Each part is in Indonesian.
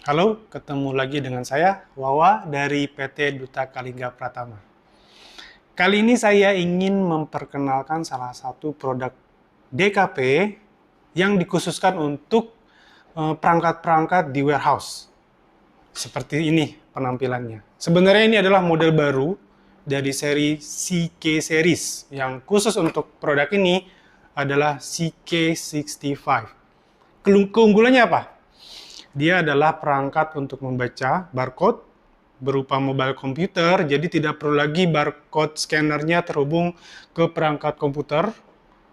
Halo, ketemu lagi dengan saya, Wawa dari PT Duta Kalingga Pratama. Kali ini saya ingin memperkenalkan salah satu produk DKP yang dikhususkan untuk perangkat-perangkat di warehouse. Seperti ini penampilannya. Sebenarnya ini adalah model baru dari seri CK Series. Yang khusus untuk produk ini adalah CK65. Keunggulannya apa? Dia adalah perangkat untuk membaca barcode berupa mobile komputer, jadi tidak perlu lagi barcode scannernya terhubung ke perangkat komputer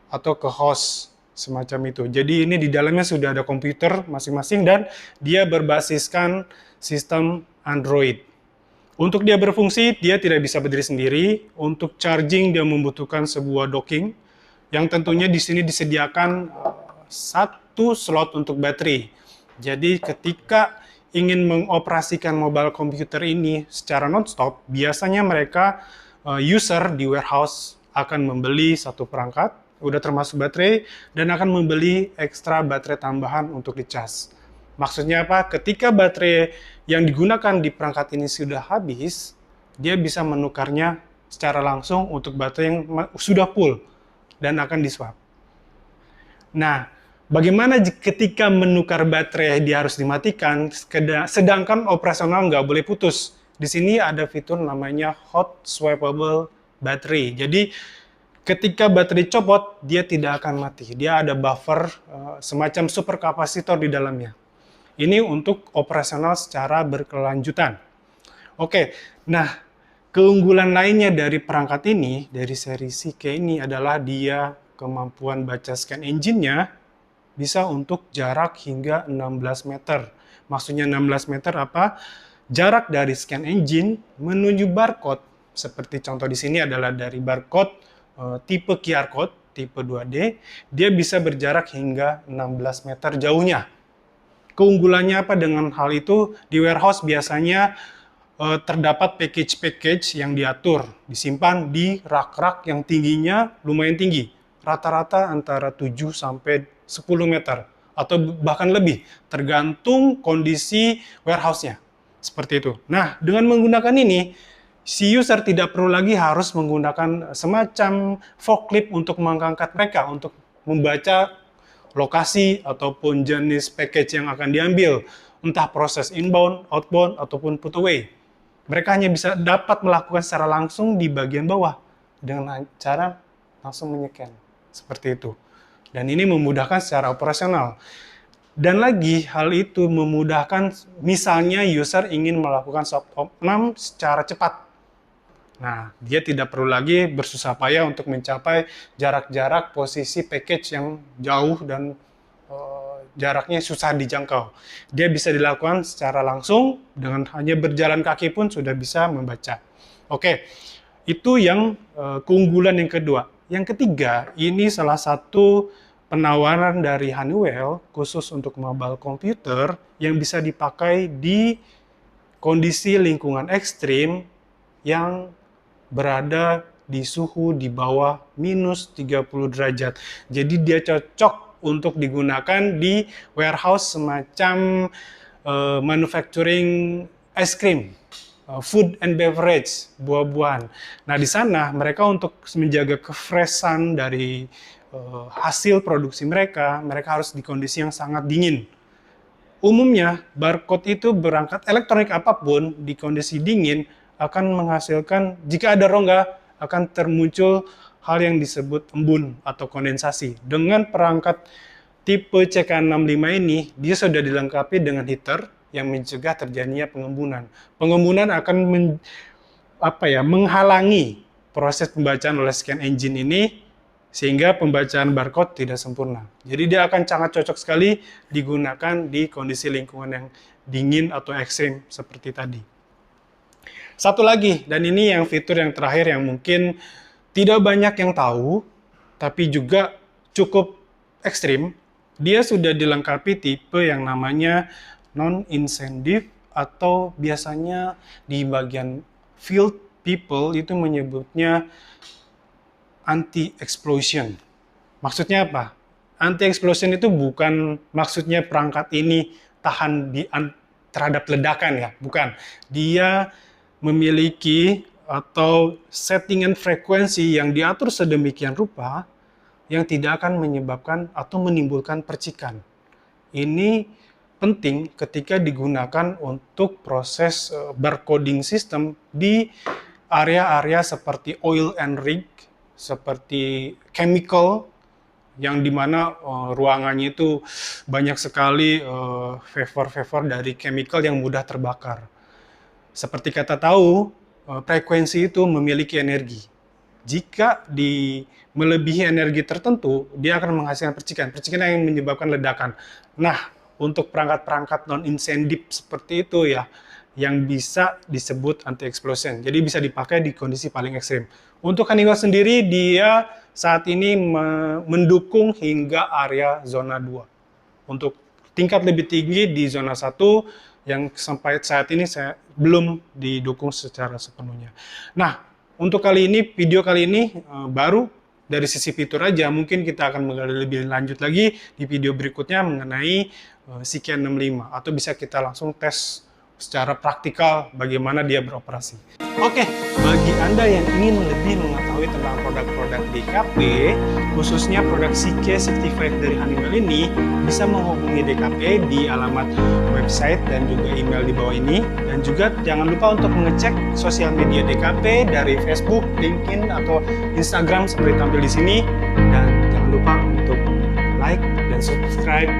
atau ke host semacam itu. Jadi ini di dalamnya sudah ada komputer masing-masing dan dia berbasiskan sistem Android. Untuk dia berfungsi, dia tidak bisa berdiri sendiri. Untuk charging, dia membutuhkan sebuah docking yang tentunya di sini disediakan satu slot untuk baterai. Jadi ketika ingin mengoperasikan mobile komputer ini secara non-stop, biasanya mereka user di warehouse akan membeli satu perangkat, udah termasuk baterai, dan akan membeli ekstra baterai tambahan untuk dicas. Maksudnya apa? Ketika baterai yang digunakan di perangkat ini sudah habis, dia bisa menukarnya secara langsung untuk baterai yang sudah full dan akan di-swap. Nah, bagaimana ketika menukar baterai dia harus dimatikan, sedangkan operasional nggak boleh putus. Di sini ada fitur namanya hot swappable battery. Jadi ketika baterai copot, dia tidak akan mati. Dia ada buffer semacam superkapasitor di dalamnya. Ini untuk operasional secara berkelanjutan. Oke, nah keunggulan lainnya dari perangkat ini, dari seri CK ini adalah dia kemampuan baca scan engine-nya bisa untuk jarak hingga 16 meter. Maksudnya 16 meter apa? Jarak dari scan engine menuju barcode, seperti contoh di sini adalah dari barcode tipe QR code, tipe 2D, dia bisa berjarak hingga 16 meter jauhnya. Keunggulannya apa dengan hal itu? Di warehouse biasanya terdapat package-package yang diatur, disimpan di rak-rak yang tingginya lumayan tinggi. Rata-rata antara 7 sampai 10 meter atau bahkan lebih, tergantung kondisi warehouse-nya. Seperti itu. Nah, dengan menggunakan ini, si user tidak perlu lagi harus menggunakan semacam forklift untuk mengangkat mereka, untuk membaca lokasi ataupun jenis package yang akan diambil, entah proses inbound, outbound, ataupun put away. Mereka hanya bisa dapat melakukan secara langsung di bagian bawah dengan cara langsung menyekan. Seperti itu. Dan ini memudahkan secara operasional. Dan lagi hal itu memudahkan misalnya user ingin melakukan swap opnam secara cepat. Nah, dia tidak perlu lagi bersusah payah untuk mencapai jarak-jarak posisi package yang jauh dan jaraknya susah dijangkau. Dia bisa dilakukan secara langsung, dengan hanya berjalan kaki pun sudah bisa membaca. Oke, itu yang keunggulan yang kedua. Yang ketiga, ini salah satu penawaran dari Honeywell khusus untuk mobile computer yang bisa dipakai di kondisi lingkungan ekstrim yang berada di suhu di bawah minus 30 derajat. Jadi dia cocok untuk digunakan di warehouse semacam manufacturing ice cream, food and beverage, buah-buahan. Nah, di sana mereka untuk menjaga kefreshan dari hasil produksi mereka harus di kondisi yang sangat dingin. Umumnya, barcode itu berangkat elektronik apapun di kondisi dingin akan menghasilkan, jika ada rongga, akan termuncul hal yang disebut embun atau kondensasi. Dengan perangkat tipe CK65 ini, dia sudah dilengkapi dengan heater yang mencegah terjadinya pengembunan. Pengembunan akan menghalangi proses pembacaan oleh scan engine ini, sehingga pembacaan barcode tidak sempurna. Jadi dia akan sangat cocok sekali digunakan di kondisi lingkungan yang dingin atau ekstrim seperti tadi. Satu lagi, dan ini yang fitur yang terakhir yang mungkin tidak banyak yang tahu, tapi juga cukup ekstrim, dia sudah dilengkapi tipe yang namanya non-incendive atau biasanya di bagian field people itu menyebutnya anti-explosion. Maksudnya apa? Anti-explosion itu bukan maksudnya perangkat ini tahan di terhadap ledakan ya, bukan. Dia memiliki atau settingan frekuensi yang diatur sedemikian rupa yang tidak akan menyebabkan atau menimbulkan percikan. Ini penting ketika digunakan untuk proses barcoding system di area-area seperti oil and rig, seperti chemical, yang dimana ruangannya itu banyak sekali vapor-vapor dari chemical yang mudah terbakar. Seperti kata tahu, frekuensi itu memiliki energi. Jika melebihi energi tertentu, dia akan menghasilkan percikan. Percikan yang menyebabkan ledakan. Nah, untuk perangkat-perangkat non-incendive seperti itu ya, yang bisa disebut anti-explosion. Jadi bisa dipakai di kondisi paling ekstrim. Untuk Honeywell sendiri, dia saat ini mendukung hingga area zona 2. Untuk tingkat lebih tinggi di zona 1, yang sampai saat ini saya belum didukung secara sepenuhnya. Nah, untuk video kali ini baru dari sisi fitur aja. Mungkin kita akan menggali lebih lanjut lagi di video berikutnya mengenai Sikian 65, atau bisa kita langsung tes secara praktikal bagaimana dia beroperasi. Oke, bagi Anda yang ingin lebih mengetahui tentang produk-produk DKP, khususnya produk CK65 dari Honeywell ini, bisa menghubungi DKP di alamat website dan juga email di bawah ini. Dan juga jangan lupa untuk mengecek sosial media DKP dari Facebook, LinkedIn, atau Instagram seperti tampil di sini. Dan jangan lupa untuk like dan subscribe